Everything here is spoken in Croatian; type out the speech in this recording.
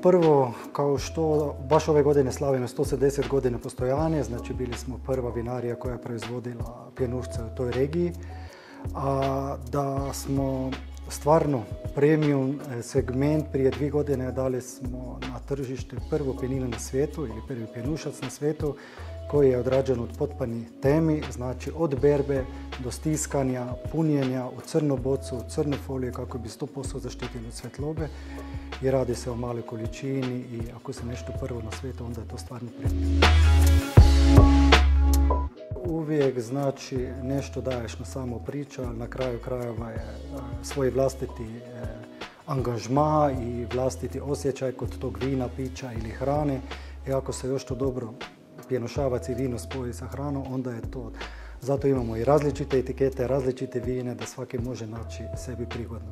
prvo, kao što baš ove godine slavimo 170 godina postojanja, znači bili smo prva vinarija koja je proizvodila pjenušce u toj regiji, a da smo stvarno premium segment prije 2 godine dali smo na tržište prvu pjeninu na svijetu ili prvi pjenušac na svijetu koji je odrađen od potpunih temi, znači od berbe do stiskanja, punjenja u crnu bocu, u crnu foliju kako bi 100% zaštitili od svjetlobe i radi se o maloj količini i ako se nešto prvo na svijetu onda je to stvarno premium. Uvijek znači nešto daješ na samu priču, ali na kraju krajeva je svoj vlastiti angažma i vlastiti osjećaj kod tog vina, pića ili hrane. I ako se još to dobro pjenušavac i vino spoji sa hranom, onda je to. Zato imamo i različite etikete, različite vine da svaki može naći sebi prigodno.